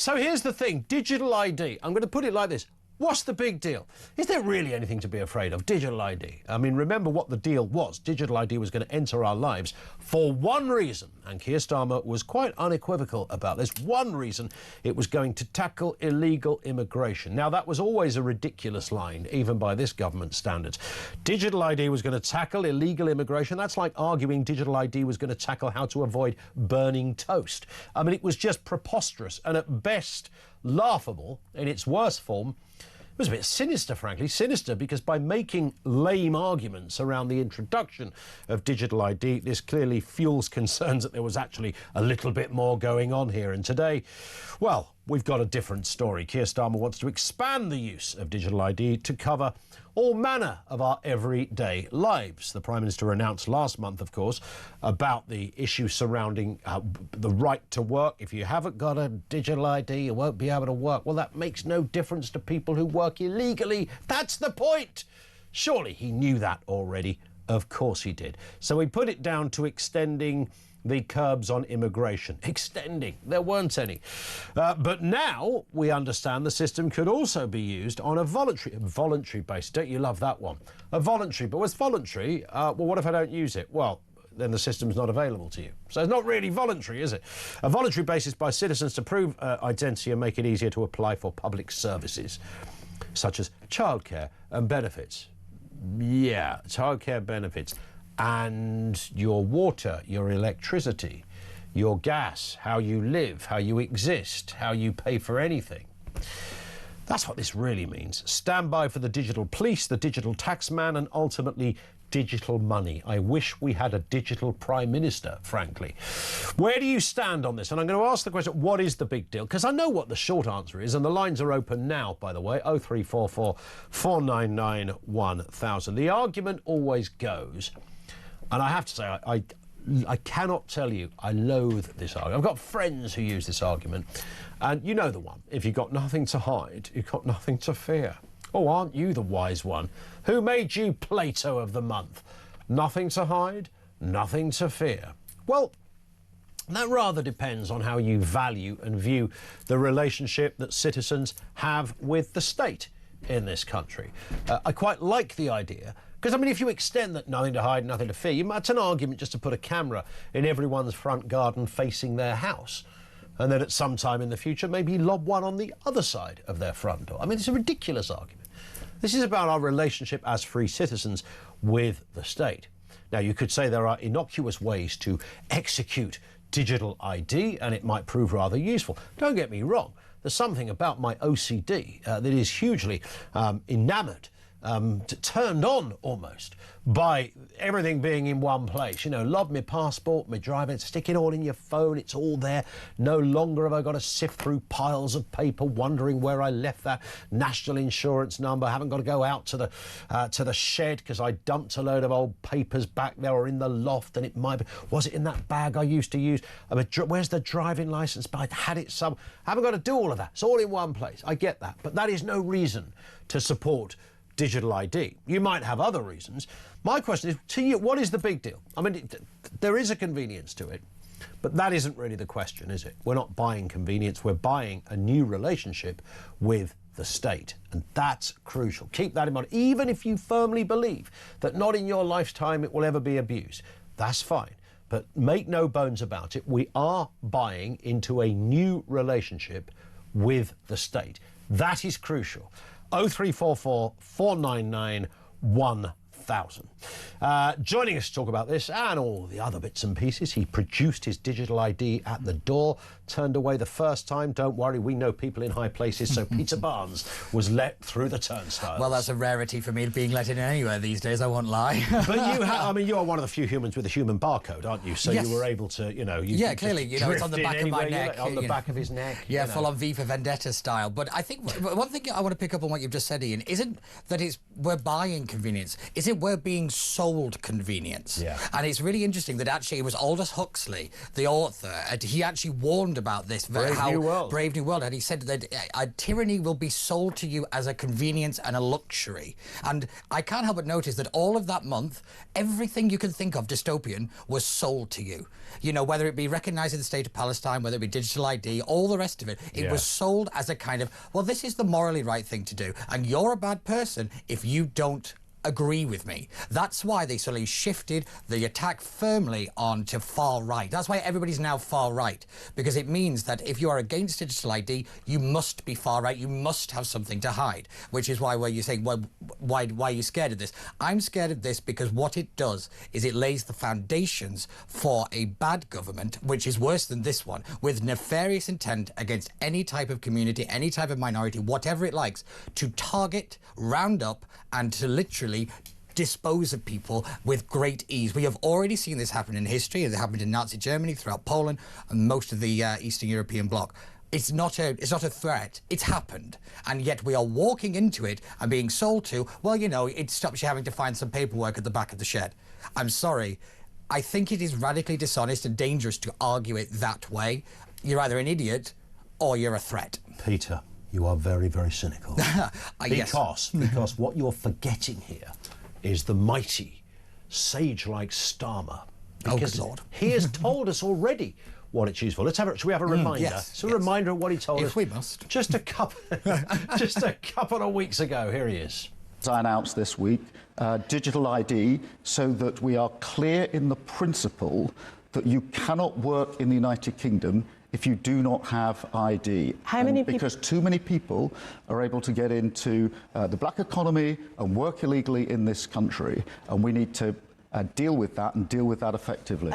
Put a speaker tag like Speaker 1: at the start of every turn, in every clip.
Speaker 1: So here's the thing, digital ID. I'm going to put it like this. What's the big deal? Is there really anything to be afraid of? Digital ID. I mean, remember what the deal was. Digital ID was going to enter our lives for one reason, and Keir Starmer was quite unequivocal about this. One reason: it was going to tackle illegal immigration. Now, that was always a ridiculous line, even by this government standards. Digital ID was going to tackle illegal immigration. That's like arguing digital ID was going to tackle how to avoid burning toast. I mean, it was just preposterous and at best laughable. In its worst form, it was a bit sinister, frankly. Sinister because by making lame arguments around the introduction of digital ID, this clearly fuels concerns that there was actually a little bit more going on here. And today, well, we've got a different story. Keir Starmer wants to expand the use of digital ID to cover all manner of our everyday lives. The Prime Minister announced last month, of course, about the issue surrounding the right to work. If you haven't got a digital ID, you won't be able to work. Well, that makes no difference to people who work illegally. That's the point. Surely he knew that already. Of course he did. So he put it down to extending the curbs on immigration. Extending. There weren't any. But now we understand the system could also be used on a voluntary basis. Don't you love that one? A voluntary. But what's voluntary? Well, what if I don't use it? Well, then the system's not available to you. So it's not really voluntary, is it? A voluntary basis by citizens to prove identity and make it easier to apply for public services, such as childcare and benefits. Yeah, childcare benefits. And your water, your electricity, your gas, how you live, how you exist, how you pay for anything. That's what this really means. Stand by for the digital police, the digital tax man, and ultimately digital money. I wish we had a digital prime minister, frankly. Where do you stand on this? And I'm going to ask the question, what is the big deal? Because I know what the short answer is, and the lines are open now, by the way, 0344 499 1000. The argument always goes, and I have to say, I cannot tell you, I loathe this argument. I've got friends who use this argument, and you know the one. If you've got nothing to hide, you've got nothing to fear. Oh, aren't you the wise one? Who made you Plato of the month? Nothing to hide, nothing to fear. Well, that rather depends on how you value and view the relationship that citizens have with the state in this country. I quite like the idea, because, I mean, if you extend that nothing to hide, nothing to fear, that's an argument just to put a camera in everyone's front garden facing their house, and then at some time in the future maybe lob one on the other side of their front door. I mean, it's a ridiculous argument. This is about our relationship as free citizens with the state. Now, you could say there are innocuous ways to execute digital ID, and it might prove rather useful. Don't get me wrong. There's something about my OCD that is hugely enamoured, turned on almost by everything being in one place. You know, lob my passport, my driver, stick it all in your phone, it's all there. No longer have I got to sift through piles of paper wondering where I left that national insurance number. I haven't got to go out to the shed because I dumped a load of old papers back there or in the loft, and it might be, was it in that bag I used to use? I mean, where's the driving licence? But I had it some. I haven't got to do all of that. It's all in one place. I get that. But that is no reason to support digital ID. You might have other reasons. My question is, to you, what is the big deal? I mean, there is a convenience to it, but that isn't really the question, is it? We're not buying convenience, we're buying a new relationship with the state, and that's crucial. Keep that in mind. Even if you firmly believe that not in your lifetime it will ever be abused, that's fine. But make no bones about it, we are buying into a new relationship with the state. That is crucial. 0344 499 1000. Joining us to talk about this and all the other bits and pieces, he produced his digital ID at the door, turned away the first time. Don't worry, we know people in high places, so Peter Barnes was let through the turnstiles.
Speaker 2: Well, that's a rarity for me, being let in anywhere these days, I won't lie.
Speaker 1: But I mean, you are one of the few humans with a human barcode, aren't you? So yes. You were able to, you know...
Speaker 2: Yeah, clearly, you know, it's on the back of my neck.
Speaker 1: On the back of his neck.
Speaker 2: Yeah, full on V for Vendetta style. But I think one thing I want to pick up on what you've just said, Ian, isn't that we're buying convenience. Is it we're being sold convenience.
Speaker 1: Yeah.
Speaker 2: And it's really interesting that actually it was Aldous Huxley, the author, and he actually warned about this.
Speaker 1: Brave New World.
Speaker 2: Brave New World. And he said that tyranny will be sold to you as a convenience and a luxury. And I can't help but notice that all of that month, everything you can think of dystopian was sold to you. You know, whether it be recognising the state of Palestine, whether it be digital ID, all the rest of it, it was sold as a kind of, well, this is the morally right thing to do, and you're a bad person if you don't agree with me. That's why they suddenly shifted the attack firmly on to far right. That's why everybody's now far right, because it means that if you are against digital ID, you must be far right. You must have something to hide, which is why where you're saying, well, why are you scared of this? I'm scared of this because what it does is it lays the foundations for a bad government, which is worse than this one, with nefarious intent against any type of community, any type of minority, whatever it likes, to target, round up, and to literally dispose of people with great ease. We have already seen this happen in history. It happened in Nazi Germany, throughout Poland, and most of the Eastern European bloc. It's not a threat. It's happened. And yet we are walking into it and being sold to, well, you know, it stops you having to find some paperwork at the back of the shed. I'm sorry. I think it is radically dishonest and dangerous to argue it that way. You're either an idiot or you're a threat.
Speaker 1: Peter, you are very, very cynical. Because what you're forgetting here is the mighty, sage-like Starmer. Because
Speaker 2: good Lord.
Speaker 1: He has told us already what it's used for. Shall we have a reminder?
Speaker 2: Yes,
Speaker 1: So a reminder of what he told us.
Speaker 2: If we must.
Speaker 1: Just a couple of weeks ago. Here he is.
Speaker 3: As I announced this week, digital ID, so that we are clear in the principle that you cannot work in the United Kingdom if you do not have ID.
Speaker 4: How many people?
Speaker 3: Because too many people are able to get into the black economy and work illegally in this country, and we need to deal with that and deal with that effectively.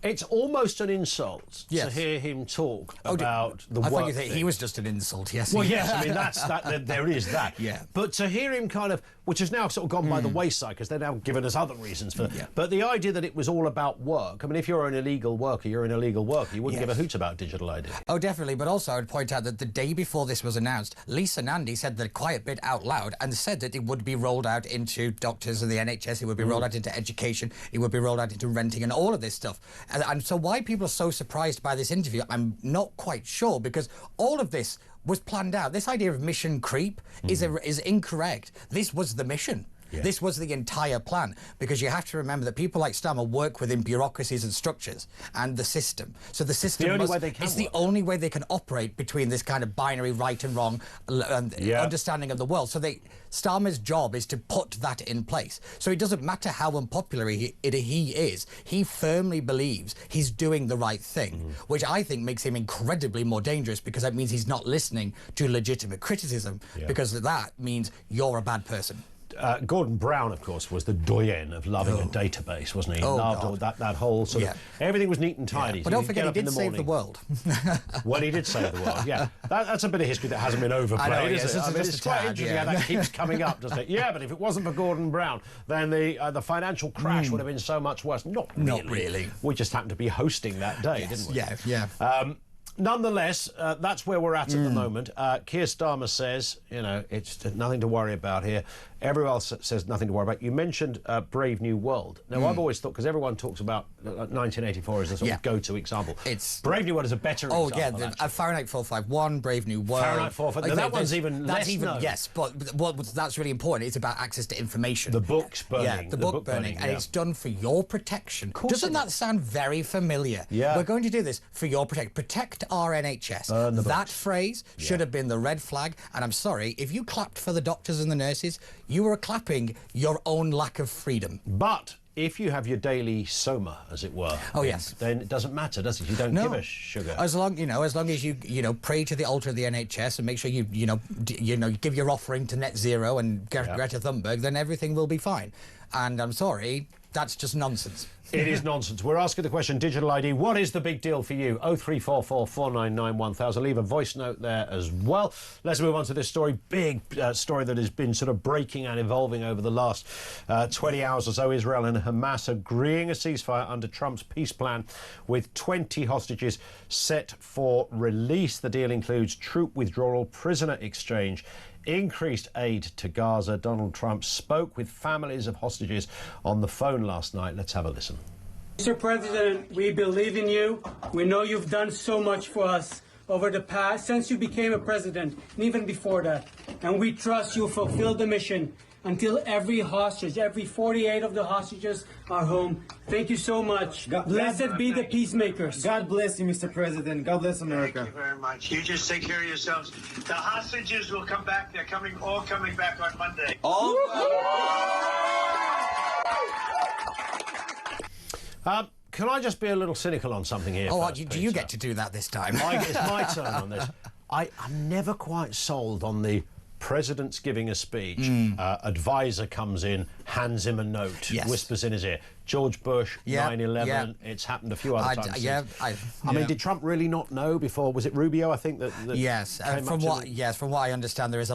Speaker 1: It's almost an insult to hear him talk about the work.
Speaker 2: I think he was just an insult, yes.
Speaker 1: Well, yes, I mean, there is that.
Speaker 2: Yeah.
Speaker 1: But to hear him kind of, which has now sort of gone by the wayside because they're now giving us other reasons for that. But the idea that it was all about work, I mean, if you're an illegal worker, you're an illegal worker. You wouldn't give a hoot about digital ID.
Speaker 2: Oh, definitely. But also, I would point out that the day before this was announced, Lisa Nandy said the quiet bit out loud and said that it would be rolled out into doctors and the NHS, it would be rolled out into education, it would be rolled out into renting and all of this stuff. And so why people are so surprised by this interview, I'm not quite sure, because all of this was planned out. This idea of mission creep is incorrect. This was the mission. Yeah. This was the entire plan, because you have to remember that people like Starmer work within bureaucracies and structures and the system. So the system it's the only way they can operate between this kind of binary right and wrong understanding of the world. So Starmer's job is to put that in place. So it doesn't matter how unpopular he is. He firmly believes he's doing the right thing, which I think makes him incredibly more dangerous, because that means he's not listening to legitimate criticism, because that means you're a bad person.
Speaker 1: Gordon Brown, of course, was the doyen of loving a database, wasn't he? He loved all that whole sort of... Everything was neat and tidy.
Speaker 2: But don't forget, he did save the world.
Speaker 1: Well, he did save the world, yeah. That's a bit of history that hasn't been overplayed, is it? I mean, it's quite interesting how that keeps coming up, doesn't it? Yeah, but if it wasn't for Gordon Brown, then the financial crash would have been so much worse. Not really. We just happened to be hosting that day, didn't we?
Speaker 2: Yeah.
Speaker 1: Nonetheless, that's where we're at the moment. Keir Starmer says, you know, it's nothing to worry about here. Everyone else says nothing to worry about. You mentioned Brave New World. Now, I've always thought, because everyone talks about 1984 as a sort of go-to example. Brave New World is a better example.
Speaker 2: Oh, yeah, Fahrenheit 451, Brave New World.
Speaker 1: Fahrenheit 451. That one's even less known.
Speaker 2: Yes, but that's really important. It's about access to information.
Speaker 1: The books burning.
Speaker 2: Yeah, the book burning. And it's done for your protection. Doesn't that sound very familiar?
Speaker 1: Yeah.
Speaker 2: We're going to do this for your protection. Protect our NHS. That phrase should have been the red flag. And I'm sorry, if you clapped for the doctors and the nurses, you were clapping your own lack of freedom.
Speaker 1: But if you have your daily soma, as it were, then it doesn't matter, does it? You don't give a sugar.
Speaker 2: As long as you pray to the altar of the NHS and make sure you give your offering to net zero and Greta Thunberg, then everything will be fine. And I'm sorry, that's just nonsense.
Speaker 1: It is nonsense. We're asking the question, digital ID, what is the big deal for you? 0344 499 1000. Leave a voice note there as well. Let's move on to this story. Big story that has been sort of breaking and evolving over the last 20 hours or so. Israel and Hamas agreeing a ceasefire under Trump's peace plan, with 20 hostages set for release. The deal includes troop withdrawal, prisoner exchange, increased aid to Gaza. Donald Trump spoke with families of hostages on the phone last night. Let's have a listen.
Speaker 4: Mr. President, we believe in you. We know you've done so much for us over the past, since you became a president, and even before that. And we trust you'll fulfill the mission until every hostage, every 48 of the hostages are home. Thank you so much. Blessed be the peacemakers.
Speaker 5: God bless you, Mr. President. God bless America.
Speaker 6: Thank you very much. You just take care of yourselves. The hostages will come back. They're all coming back on Monday.
Speaker 1: Can I just be a little cynical on something here?
Speaker 2: Oh,
Speaker 1: first,
Speaker 2: do you get to do that this time?
Speaker 1: It's my turn on this. I'm never quite sold on the president's giving a speech. Advisor comes in, hands him a note, whispers in his ear. George Bush, 9/11. It's happened a few other times. I mean, did Trump really not know before? Was it Rubio? I think that.
Speaker 2: Yes, from what I understand, there is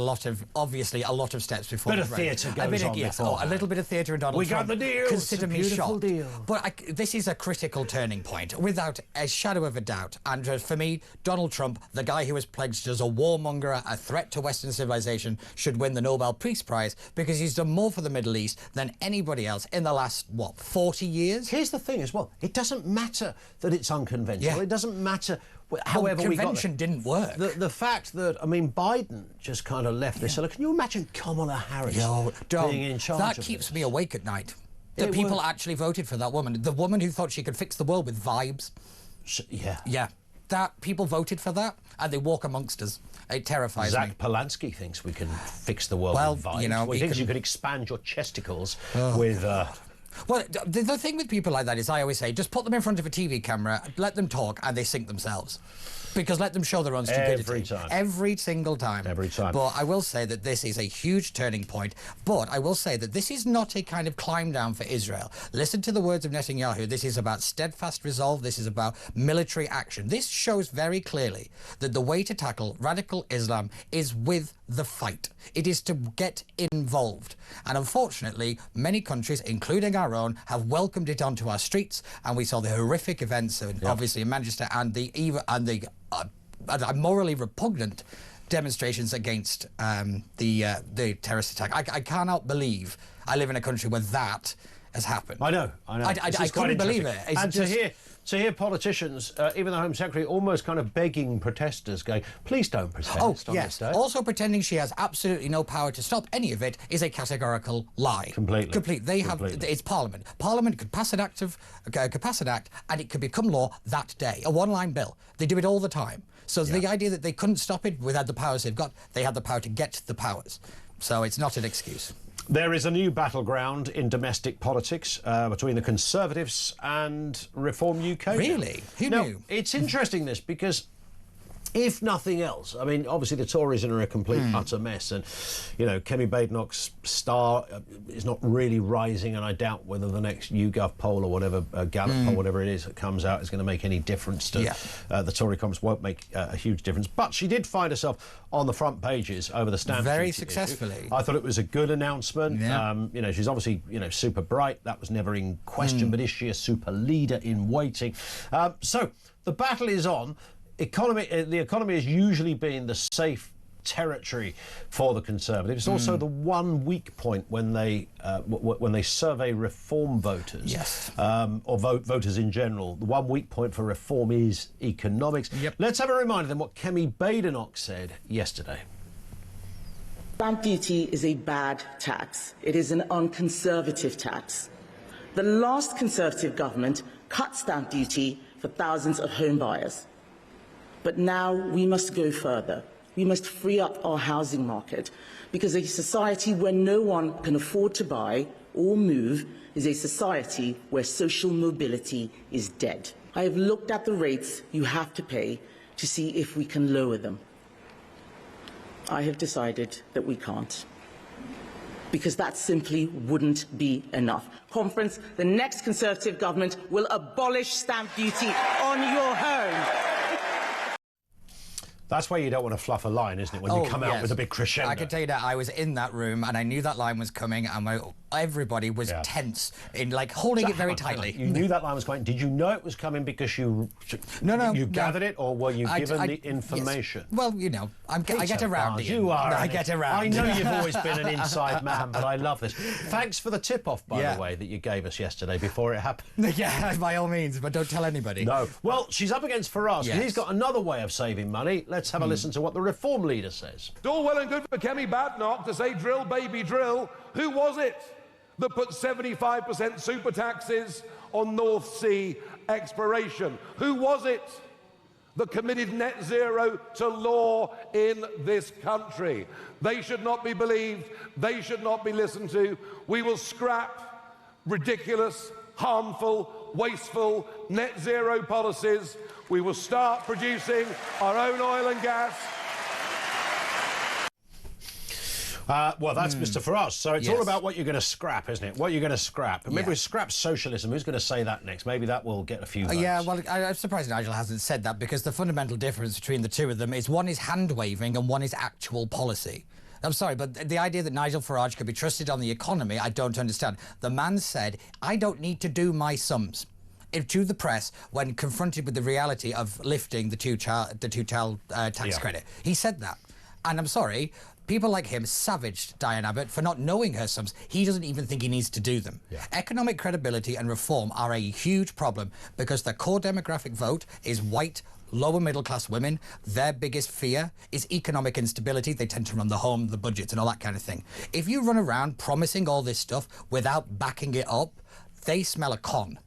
Speaker 2: obviously a lot of steps before.
Speaker 1: Bit of theatre goes on before.
Speaker 2: A little bit of theatre, and Donald Trump.
Speaker 1: We got the deal.
Speaker 2: Consider me shocked.
Speaker 1: Deal.
Speaker 2: But this is a critical turning point, without a shadow of a doubt. And for me, Donald Trump, the guy who was pledged as a warmonger, a threat to Western civilization, should win the Nobel Peace Prize because he's done more for the Middle East than anybody else in the last 40 years.
Speaker 1: Here's the thing as well. It doesn't matter that it's unconventional. It doesn't matter however we got
Speaker 2: convention didn't work.
Speaker 1: The fact that, I mean, Biden just kind of left this. So can you imagine Kamala Harris being in charge
Speaker 2: That
Speaker 1: of
Speaker 2: keeps
Speaker 1: this?
Speaker 2: me awake at night. That people actually voted for that woman. The woman who thought she could fix the world with vibes. Yeah. That people voted for that, and they walk amongst us. It terrifies me.
Speaker 1: Zach Polanski thinks we can fix the world with vibes.
Speaker 2: You know,
Speaker 1: he thinks you could expand your chesticles with...
Speaker 2: Well, the thing with people like that is, I always say, just put them in front of a TV camera, let them talk, and they sink themselves. Because let them show their own stupidity.
Speaker 1: Every time.
Speaker 2: Every single time.
Speaker 1: Every time.
Speaker 2: But I will say that this is a huge turning point. But I will say that this is not a kind of climb down for Israel. Listen to the words of Netanyahu. This is about steadfast resolve. This is about military action. This shows very clearly that the way to tackle radical Islam is with the fight. It is to get involved. And unfortunately, many countries, including our own, have welcomed it onto our streets. And we saw the horrific events, obviously in Manchester, and the morally repugnant demonstrations against the terrorist attack. I cannot believe I live in a country where that has happened.
Speaker 1: I know.
Speaker 2: I couldn't believe it.
Speaker 1: And to hear politicians, even the Home Secretary, almost kind of begging protesters, going, please don't protest on this day.
Speaker 2: Also pretending she has absolutely no power to stop any of it is a categorical lie.
Speaker 1: Completely.
Speaker 2: It's Parliament. Parliament could pass an act, and it could become law that day. A one-line bill. They do it all the time. So the idea that they couldn't stop it without the powers they've got, they had the power to get the powers. So it's not an excuse.
Speaker 1: There is a new battleground in domestic politics between the Conservatives and Reform UK.
Speaker 2: Really? Who knew?
Speaker 1: It's interesting, this, because if nothing else, I mean, obviously the Tories are in a complete utter mess, and, you know, Kemi Badenoch's star is not really rising, and I doubt whether the next YouGov poll or whatever, Gallup poll, whatever it is that comes out, is going to make any difference to the Tory Congress. Won't make a huge difference. But she did find herself on the front pages over the stamp
Speaker 2: very
Speaker 1: duty
Speaker 2: successfully.
Speaker 1: issue. I thought it was a good announcement. You know, she's obviously, you know, super bright. That was never in question. But is she a super leader in waiting? So the battle is on. The economy has usually been the safe territory for the Conservatives. It's also the one weak point when they survey Reform voters, or voters in general. The one weak point for Reform is economics. Let's have a reminder then what Kemi Badenoch said yesterday.
Speaker 7: Stamp duty is a bad tax. It is an unconservative tax. The last Conservative government cut stamp duty for thousands of home buyers. But now we must go further. We must free up our housing market, because a society where no one can afford to buy or move is a society where social mobility is dead. I have looked at the rates you have to pay to see if we can lower them. I have decided that we can't, because that simply wouldn't be enough. Conference, the next Conservative government will abolish stamp duty on your home.
Speaker 1: That's why you don't want to fluff a line, isn't it, when you come out with a big crescendo?
Speaker 2: I can tell you that I was in that room and I knew that line was coming, and everybody was tense in like holding it very tightly.
Speaker 1: You knew that line was coming. Did you know it was coming because you gathered it, or were you given the information?
Speaker 2: Yes. Well, you know, I get around
Speaker 1: Barnes,
Speaker 2: it.
Speaker 1: You are.
Speaker 2: I get around.
Speaker 1: I know you've always been an inside man, but I love this. Thanks for the tip-off, by the way, that you gave us yesterday before it happened.
Speaker 2: Yeah, by all means, but don't tell anybody.
Speaker 1: No. Well, she's up against Farage.
Speaker 2: Yes.
Speaker 1: He's got another way of saving money. Let's have a listen to what the Reform leader says.
Speaker 8: It's all well and good for Kemi Badenoch to say drill, baby, drill. Who was it that put 75% super taxes on North Sea exploration? Who was it that committed net zero to law in this country? They should not be believed. They should not be listened to. We will scrap ridiculous, harmful, wasteful net zero policies. We will start producing our own oil and gas.
Speaker 1: Well, that's Mr. Farage. So it's all about what you're going to scrap, isn't it? What you're going to scrap. And maybe we scrap socialism. Who's going to say that next? Maybe that will get a few votes.
Speaker 2: Yeah, well, I'm surprised Nigel hasn't said that, because the fundamental difference between the two of them is one is hand-waving and one is actual policy. I'm sorry, but the idea that Nigel Farage could be trusted on the economy, I don't understand. The man said, I don't need to do my sums. To the press, when confronted with the reality of lifting the two-child tax credit. He said that. And I'm sorry, people like him savaged Diane Abbott for not knowing her sums. He doesn't even think he needs to do them. Yeah. Economic credibility and reform are a huge problem because the core demographic vote is white, lower middle class women. Their biggest fear is economic instability. They tend to run the home, the budgets and all that kind of thing. If you run around promising all this stuff without backing it up, they smell a con.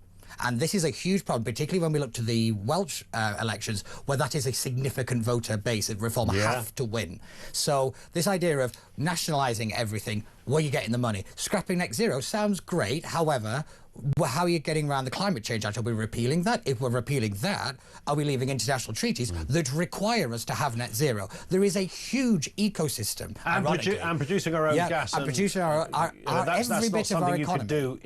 Speaker 2: And this is a huge problem, particularly when we look to the Welsh elections, where that is a significant voter base that Reform have to win. So this idea of nationalising everything, where you're getting the money, scrapping net zero sounds great. However, how are you getting around the climate change act? Are we repealing that? If we're repealing that, are we leaving international treaties that require us to have net zero? There is a huge ecosystem.
Speaker 1: And producing our own gas.
Speaker 2: And producing our every bit of our economy.
Speaker 1: That's not something you could do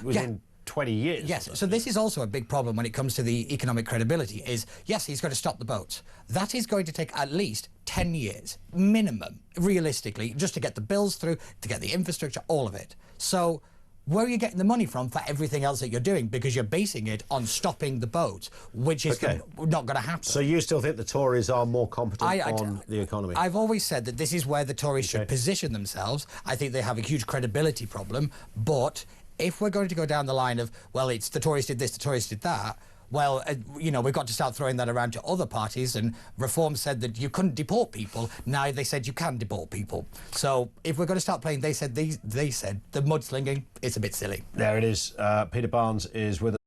Speaker 1: within 20 years.
Speaker 2: Yes, so this is also a big problem when it comes to the economic credibility is, yes, he's going to stop the boats. That is going to take at least 10 years, minimum, realistically, just to get the bills through, to get the infrastructure, all of it. So where are you getting the money from for everything else that you're doing? Because you're basing it on stopping the boats, which is not going to happen.
Speaker 1: So you still think the Tories are more competent on the economy?
Speaker 2: I've always said that this is where the Tories should position themselves. I think they have a huge credibility problem, but if we're going to go down the line of, well, it's the Tories did this, the Tories did that, well, you know, we've got to start throwing that around to other parties, and Reform said that you couldn't deport people. Now they said you can deport people. So if we're going to start playing they said, the mudslinging, it's a bit silly.
Speaker 1: There it is. Peter Barnes is with us.